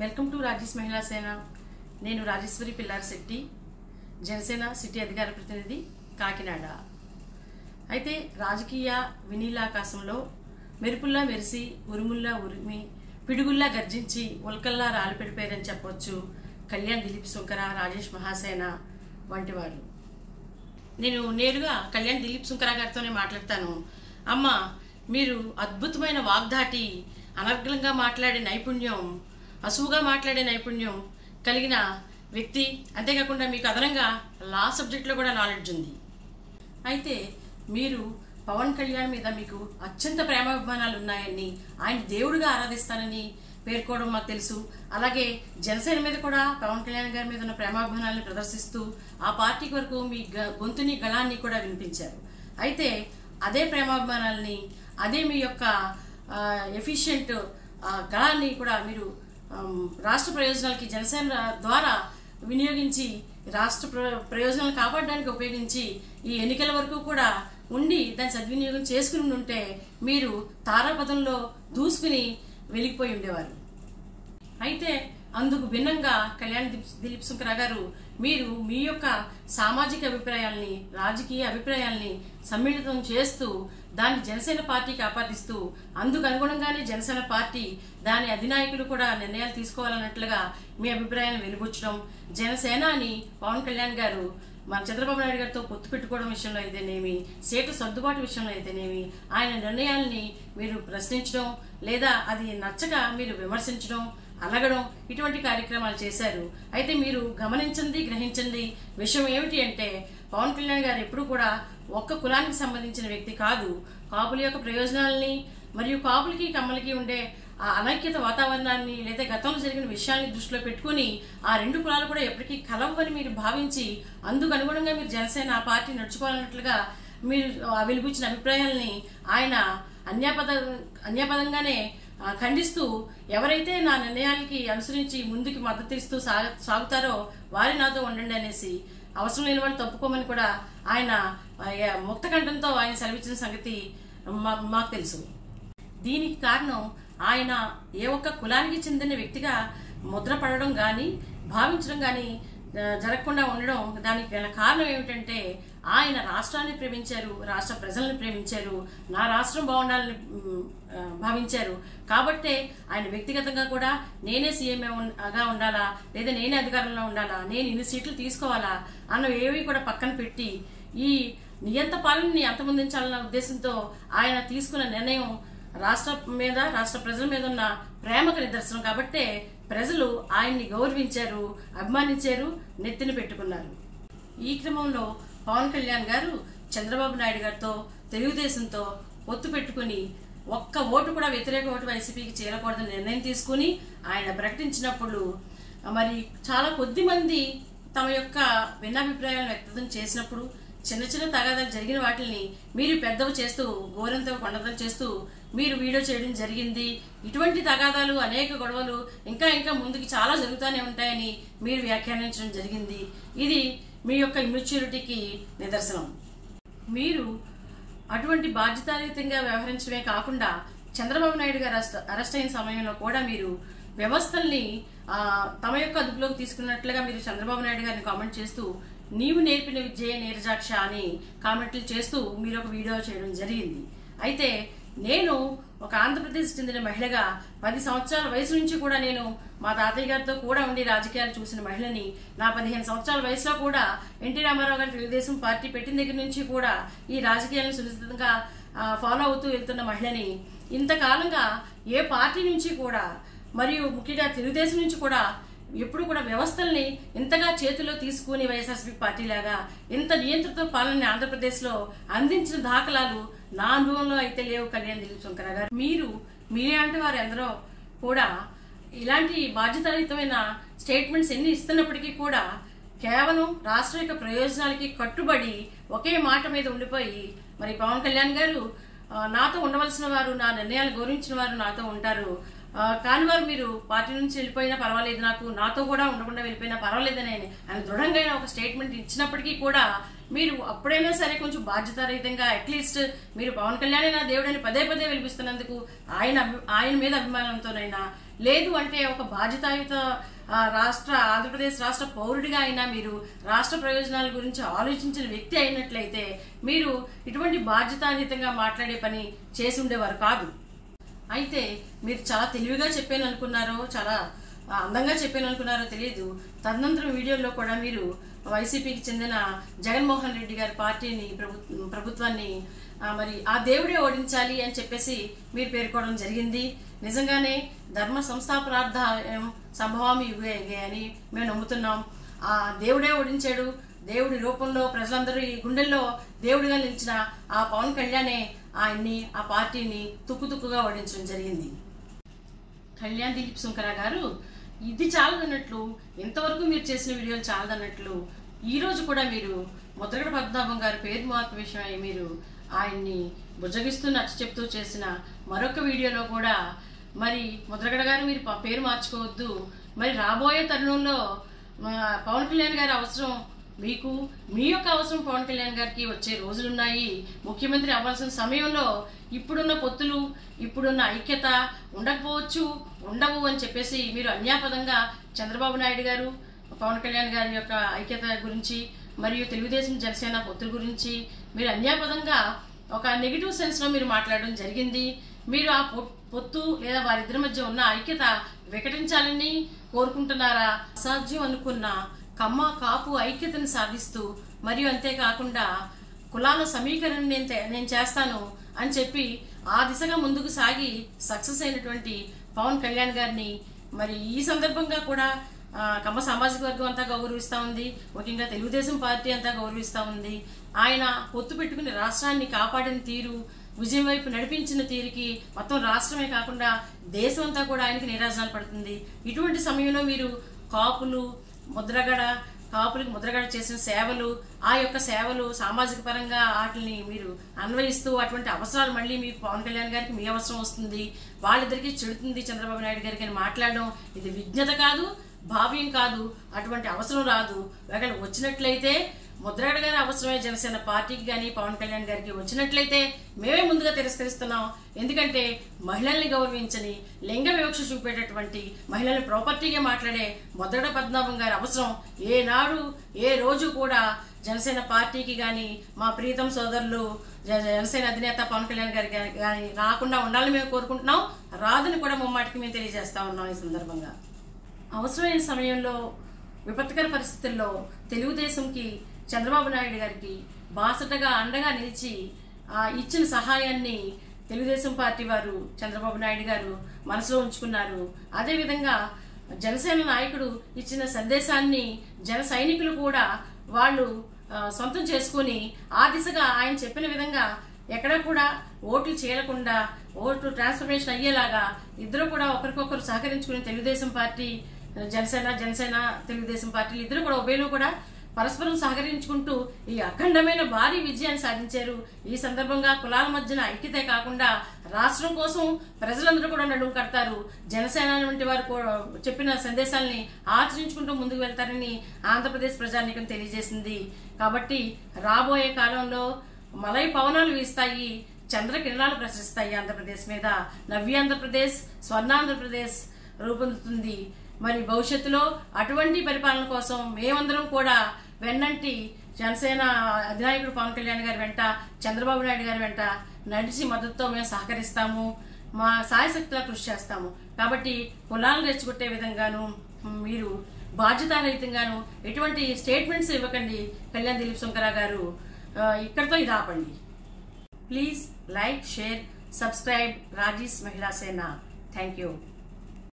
Welcome to Rajesh మహిళా సేన. నేను రాజేశ్వరి పిల్లారి శెట్టి, జనసేన సిటీ అధికార ప్రతినిధి, కాకినాడ. అయితే రాజకీయ వినీలాకాశంలో మెరుపుల్లా మెరిసి, ఉరుముల్లా ఉరిమి, పిడుగుల్లా గర్జించి, ఉల్కల్లా రాలిపెడిపోయారని చెప్పొచ్చు కళ్యాణ్ దిలీప్ సుంకర, రాజేష్ మహాసేన వంటి వారు. నేను నేరుగా కళ్యాణ్ దిలీప్ సుంకర గారితోనే మాట్లాడతాను. అమ్మ, మీరు అద్భుతమైన వాగ్దాటి, అనర్గళంగా మాట్లాడే నైపుణ్యం, అసువుగా మాట్లాడే నైపుణ్యం కలిగిన వ్యక్తి. అంతేకాకుండా మీకు అదనంగా లా సబ్జెక్ట్లో కూడా నాలెడ్జ్ ఉంది. అయితే మీరు పవన్ కళ్యాణ్ మీద మీకు అత్యంత ప్రేమాభిమానాలు ఉన్నాయని, ఆయన దేవుడిగా ఆరాధిస్తానని పేర్కోవడం మాకు తెలుసు. అలాగే జనసేన మీద కూడా పవన్ కళ్యాణ్ గారి మీద ఉన్న ప్రేమాభిమానాలను ప్రదర్శిస్తూ ఆ పార్టీకి వరకు మీ గొంతుని గళాన్ని కూడా వినిపించారు. అయితే అదే ప్రేమాభిమానాలని, అదే మీ యొక్క ఎఫిషియెంట్ గళాన్ని కూడా మీరు రాష్ట్ర ప్రయోజనాలకి జనసేన ద్వారా వినియోగించి, రాష్ట్ర ప్రయోజనాలు కాపాడడానికి ఉపయోగించి ఈ ఎన్నికల వరకు కూడా ఉండి దాన్ని సద్వినియోగం చేసుకుని ఉంటే మీరు తారాపథంలో దూసుకుని వెలిగిపోయి ఉండేవారు. అయితే అందుకు భిన్నంగా కళ్యాణ్ దిలీప్ సుంకర గారు మీరు మీ యొక్క సామాజిక అభిప్రాయాల్ని, రాజకీయ అభిప్రాయాల్ని సమ్మిళితం చేస్తూ దాన్ని జనసేన పార్టీకి ఆపాదిస్తూ, అందుకు అనుగుణంగానే జనసేన పార్టీ దాని అధినాయకులు కూడా నిర్ణయాలు తీసుకోవాలన్నట్లుగా మీ అభిప్రాయాన్ని వెలుబుచ్చడం, జనసేనాని పవన్ కళ్యాణ్ గారు మన చంద్రబాబు నాయుడు గారితో పొత్తు పెట్టుకోవడం విషయంలో అయితేనేమి, సీట్ల సర్దుబాటు విషయంలో అయితేనేమి, ఆయన నిర్ణయాల్ని మీరు ప్రశ్నించడం లేదా అది నచ్చక మీరు విమర్శించడం, అలగడం, ఇటువంటి కార్యక్రమాలు చేశారు. అయితే మీరు గమనించండి, గ్రహించండి విషయం ఏమిటి అంటే, పవన్ కళ్యాణ్ గారు ఎప్పుడు కూడా ఒక్క కులానికి సంబంధించిన వ్యక్తి కాదు. కాపుల యొక్క ప్రయోజనాలని మరియు కాపులకి కమ్మలకి ఉండే ఆ అనైక్యత వాతావరణాన్ని లేదా గతంలో జరిగిన విషయాన్ని దృష్టిలో పెట్టుకుని ఆ రెండు కులాలు కూడా ఎప్పటికీ కలవని మీరు భావించి, అందుకు అనుగుణంగా మీరు జనసేన ఆ పార్టీ నడుచుకోవాలన్నట్లుగా మీరు వెలిబుచ్చిన అభిప్రాయాల్ని ఆయన అన్యాపదంగానే ఖండిస్తూ, ఎవరైతే నా నిర్ణయాలకి అనుసరించి ముందుకు మద్దతు ఇస్తూ సాగుతారో వారి నాతో ఉండండి అనేసి, అవసరం లేని వాళ్ళు తప్పుకోమని కూడా ఆయన ముక్త కంఠంతో ఆయన సెలవిచ్చిన సంగతి మాకు తెలుసు. దీనికి కారణం ఆయన ఏ ఒక్క కులానికి చెందిన వ్యక్తిగా ముద్ర పడడం కానీ భావించడం కానీ జరగకుండా ఉండడం. దానికి కారణం ఏమిటంటే, ఆయన రాష్ట్రాన్ని ప్రేమించారు, రాష్ట్ర ప్రజల్ని ప్రేమించారు, నా రాష్ట్రం బాగుండాలని భావించారు. కాబట్టే ఆయన వ్యక్తిగతంగా కూడా నేనే సీఎంగా ఉండాలా, లేదా నేనే అధికారంలో ఉండాలా, నేను ఇన్ని సీట్లు తీసుకోవాలా అన్న ఏవి కూడా పక్కన పెట్టి ఈ నియంత పాలనని అంతమొందించాలన్న ఉద్దేశంతో ఆయన తీసుకున్న నిర్ణయం రాష్ట్ర మీద, రాష్ట్ర ప్రజల మీద ఉన్న ప్రేమకు నిదర్శనం. కాబట్టే ప్రజలు ఆయన్ని గౌరవించారు, అభిమానించారు, నెత్తిన పెట్టుకున్నారు. ఈ క్రమంలో పవన్ కళ్యాణ్ గారు చంద్రబాబు నాయుడు గారితో, తెలుగుదేశంతో పొత్తు పెట్టుకుని ఒక్క ఓటు కూడా వ్యతిరేక ఓటు వైసీపీకి చేరకూడదని నిర్ణయం తీసుకుని ఆయన ప్రకటించినప్పుడు మరి చాలా కొద్ది మంది తమ యొక్క భిన్నాభిప్రాయాలను వ్యక్తం చేసినప్పుడు, చిన్న చిన్న తగాదాలు జరిగిన వాటిని మీరు పెద్దవి చేస్తూ, గోరంతో కొండతలు చేస్తూ మీరు వీడియో చేయడం జరిగింది. ఇటువంటి తగాదాలు, అనేక గొడవలు ఇంకా ముందుకు చాలా జరుగుతూనే ఉంటాయని మీరు వ్యాఖ్యానించడం జరిగింది. ఇది మీ యొక్క ఇమ్మెచ్యూరిటీకి నిదర్శనం. మీరు అటువంటి బాధ్యతారహితంగా వ్యవహరించడమే కాకుండా, చంద్రబాబు నాయుడు గారు అరెస్ట్ అయిన సమయంలో కూడా మీరు వ్యవస్థల్ని తమ యొక్క అదుపులోకి తీసుకున్నట్లుగా మీరు చంద్రబాబు నాయుడు గారిని కామెంట్ చేస్తూ, నీవు నేర్పిన విద్యే నీరజాక్ష అని కామెంట్లు చేస్తూ మీరు ఒక వీడియో చేయడం జరిగింది. అయితే నేను ఒక ఆంధ్రప్రదేశ్ చెందిన మహిళగా 10 సంవత్సరాల వయసు నుంచి కూడా నేను మా తాతయ్య గారితో కూడా ఉండి రాజకీయాలు చూసిన మహిళని, నా 15 సంవత్సరాల వయసులో కూడా ఎన్టీ రామారావు గారి తెలుగుదేశం పార్టీ పెట్టిన దగ్గర నుంచి కూడా ఈ రాజకీయాలను సునిశ్చితంగా ఫాలో అవుతూ వెళ్తున్న మహిళని, ఇంతకాలంగా ఏ పార్టీ నుంచి కూడా మరియు ముఖ్యంగా తెలుగుదేశం నుంచి కూడా ఎప్పుడు కూడా వ్యవస్థల్ని ఇంతగా చేతిలో తీసుకుని వైఎస్ఆర్సీపీ పార్టీ లాగా ఇంత నియంత్రిత పాలనని ఆంధ్రప్రదేశ్లో అందించిన దాఖలాలు నా అనుభవంలో అయితే లేవు. కళ్యాణ్ దిలీప్ సుంకర గారు, మీలాంటి వారు ఎందరో కూడా ఇలాంటి బాధ్యతారహితమైన స్టేట్మెంట్స్ ఎన్ని ఇస్తున్నప్పటికీ కూడా కేవలం రాష్ట్ర యొక్క ప్రయోజనాలకి కట్టుబడి ఒకే మాట మీద ఉండిపోయి, మరి పవన్ కళ్యాణ్ గారు నాతో ఉండవలసిన వారు, నా నిర్ణయాలు గౌరవించిన వారు నాతో ఉంటారు, కాని వారు మీరు పార్టీ నుంచి వెళ్ళిపోయినా పర్వాలేదు, నాతో కూడా ఉండకుండా వెళ్ళిపోయినా పర్వాలేదని ఆయన దృఢంగా ఒక స్టేట్మెంట్ ఇచ్చినప్పటికీ కూడా మీరు అప్పుడైనా సరే కొంచెం బాధ్యతారహితంగా అట్లీస్ట్ మీరు పవన్ కళ్యాణ్ నా దేవుడని పదే పదే వినిపిస్తున్నందుకు ఆయన మీద అభిమానంతోనైనా లేదు అంటే ఒక బాధ్యతాయుత ఆంధ్రప్రదేశ్ రాష్ట్ర పౌరుడిగా అయినా మీరు రాష్ట్ర ప్రయోజనాల గురించి ఆలోచించిన వ్యక్తి అయినట్లయితే మీరు ఇటువంటి బాధ్యతారహితంగా మాట్లాడే పని చేసి ఉండేవారు కాదు. అయితే మీరు చాలా తెలివిగా చెప్పాను అనుకున్నారో, చాలా అందంగా చెప్పాను అనుకున్నారో తెలియదు. తదనంతరం వీడియోలో కూడా మీరు వైసీపీకి చెందిన జగన్మోహన్ రెడ్డి గారి పార్టీని ప్రభుత్వాన్ని మరి ఆ దేవుడే ఓడించాలి అని చెప్పేసి మీరు పేర్కోవడం జరిగింది. నిజంగానే ధర్మ సంస్థాపనార్థం సంభవామి యుగే అని మేము నమ్ముతున్నాం. ఆ దేవుడే ఓడించాడు. దేవుడి రూపంలో ప్రజలందరూ ఈ గుండెల్లో దేవుడిగా నిలిచిన ఆ పవన్ కళ్యాణే ఆయన్ని, ఆ పార్టీని తుక్కుతుక్కుగా ఓడించడం జరిగింది. కళ్యాణ్ దిలీప్ సుంకరా గారు, ఇది చాలదన్నట్లు, ఇంతవరకు మీరు చేసిన వీడియోలు చాలదన్నట్లు ఈరోజు కూడా మీరు ముద్రగడ పద్మనాభం గారి పేరు మార్పు విషయమై మీరు ఆయన్ని బుజ్జగిస్తూ నచ్చ చెప్తూ చేసిన మరొక వీడియోలో కూడా మరి ముద్రగడ గారు మీరు పేరు మార్చుకోవద్దు, మరి రాబోయే తరుణంలో పవన్ కళ్యాణ్ గారి అవసరం మీకు, మీ యొక్క అవసరం పవన్ కళ్యాణ్ గారికి వచ్చే రోజులున్నాయి. ముఖ్యమంత్రి అవ్వాల్సిన సమయంలో ఇప్పుడున్న పొత్తులు, ఇప్పుడున్న ఐక్యత ఉండకపోవచ్చు, ఉండవు అని చెప్పేసి మీరు అన్యాపదంగా చంద్రబాబు నాయుడు గారు పవన్ కళ్యాణ్ గారి యొక్క ఐక్యత గురించి మరియు తెలుగుదేశం జనసేన పొత్తుల గురించి మీరు అన్యాపదంగా ఒక నెగిటివ్ సెన్స్లో మీరు మాట్లాడడం జరిగింది. మీరు ఆ పొత్తు లేదా వారిద్దరి మధ్య ఉన్న ఐక్యత వికటించాలని కోరుకుంటున్నారా? అసాధ్యం అనుకున్న కమ్మ కాపు ఐక్యతను సాధిస్తూ మరియు అంతేకాకుండా కులాల సమీకరణ నేను చేస్తాను అని చెప్పి ఆ దిశగా ముందుకు సాగి సక్సెస్ అయినటువంటి పవన్ కళ్యాణ్ గారిని మరి ఈ సందర్భంగా కూడా కమ్మ సామాజిక వర్గం అంతా గౌరవిస్తూ ఉంది, ముఖ్యంగా తెలుగుదేశం పార్టీ అంతా గౌరవిస్తూ ఉంది. ఆయన పొత్తు పెట్టుకుని రాష్ట్రాన్ని కాపాడిన తీరు, విజయం వైపు నడిపించిన తీరుకి మొత్తం రాష్ట్రమే కాకుండా దేశం అంతా కూడా ఆయనకి నీరాజనాలు పడుతుంది. ఇటువంటి సమయంలో మీరు కాపులకి ముద్రగడ చేసిన సేవలు, ఆ యొక్క సేవలు సామాజిక పరంగా వాటిని మీరు అన్వయిస్తూ అటువంటి అవసరాలు మళ్ళీ మీకు పవన్ కళ్యాణ్ గారికి మీ అవసరం వస్తుంది, వాళ్ళిద్దరికీ చెడుతుంది చంద్రబాబు నాయుడు గారికి అని మాట్లాడడం ఇది విజ్ఞత కాదు, భావ్యం కాదు. అటువంటి అవసరం రాదు. ఒకవేళ వచ్చినట్లయితే ముద్రగడ గారి అవసరమే జనసేన పార్టీకి కానీ పవన్ కళ్యాణ్ గారికి వచ్చినట్లయితే మేమే ముందుగా తిరస్కరిస్తున్నాం. ఎందుకంటే మహిళల్ని గౌరవించని, లింగ వివక్ష చూపేటటువంటి, మహిళల్ని ప్రాపర్టీగా మాట్లాడే ముద్రగడ పద్మనాభం గారి అవసరం ఏనాడు ఏ రోజు కూడా జనసేన పార్టీకి కానీ మా ప్రీతం సోదరులు జనసేన అధినేత పవన్ కళ్యాణ్ గారికి కానీ రాకుండా ఉండాలని మేము కోరుకుంటున్నాం. రాదని కూడా ముమ్మాటికి మేము తెలియజేస్తా ఉన్నాం. ఈ సందర్భంగా అవసరమైన సమయంలో విపత్కర పరిస్థితుల్లో తెలుగుదేశంకి చంద్రబాబు నాయుడు గారికి బాసటగా అండగా నిలిచి ఇచ్చిన సహాయాన్ని తెలుగుదేశం పార్టీ వారు, చంద్రబాబు నాయుడు గారు మనసులో ఉంచుకున్నారు. అదేవిధంగా జనసేన నాయకుడు ఇచ్చిన సందేశాన్ని జన సైనికులు కూడా వాళ్ళు సొంతం చేసుకుని ఆ దిశగా ఆయన చెప్పిన విధంగా ఎక్కడా కూడా ఓట్లు చేయకుండా ఓటు ట్రాన్స్ఫర్మేషన్ అయ్యేలాగా ఇద్దరు కూడా ఒకరికొకరు సహకరించుకుని తెలుగుదేశం పార్టీ జనసేన తెలుగుదేశం పార్టీలు ఇద్దరు కూడా ఉభయలు కూడా పరస్పరం సహకరించుకుంటూ ఈ అఖండమైన భారీ విజయాన్ని సాధించారు. ఈ సందర్భంగా కులాల మధ్యన ఐక్యతే కాకుండా రాష్ట్రం కోసం ప్రజలందరూ కూడా నడుము కడతారు. జనసేన వంటి వారు చెప్పిన సందేశాలని ఆచరించుకుంటూ ముందుకు వెళ్తారని ఆంధ్రప్రదేశ్ ప్రజానీకం తెలియజేసింది. కాబట్టి రాబోయే కాలంలో మలై పవనాలు వీస్తాయి, చంద్రకిరణాలు ప్రసరిస్తాయి. ఆంధ్రప్రదేశ్ మీద నవ్యాంధ్రప్రదేశ్, స్వర్ణాంధ్రప్రదేశ్ రూపొందుతుంది. మరి భవిష్యత్తులో అటువంటి పరిపాలన కోసం మేమందరం కూడా వెన్నంటి జనసేన అధినాయకుడు పవన్ కళ్యాణ్ గారి వెంట, చంద్రబాబు నాయుడు గారి వెంట నడిచి మద్దతుతో మేము సహకరిస్తాము, మా సాయశక్తిలా కృషి చేస్తాము. కాబట్టి కులాలను రెచ్చగొట్టే విధంగాను మీరు బాధ్యతారహితంగాను ఎటువంటి స్టేట్మెంట్స్ ఇవ్వకండి. కళ్యాణ్ దిలీప్ సుంకరా గారు ఇక్కడితో ఇది ఆపండి. Please like, share, subscribe Raji's మహిళా సేన. Thank you.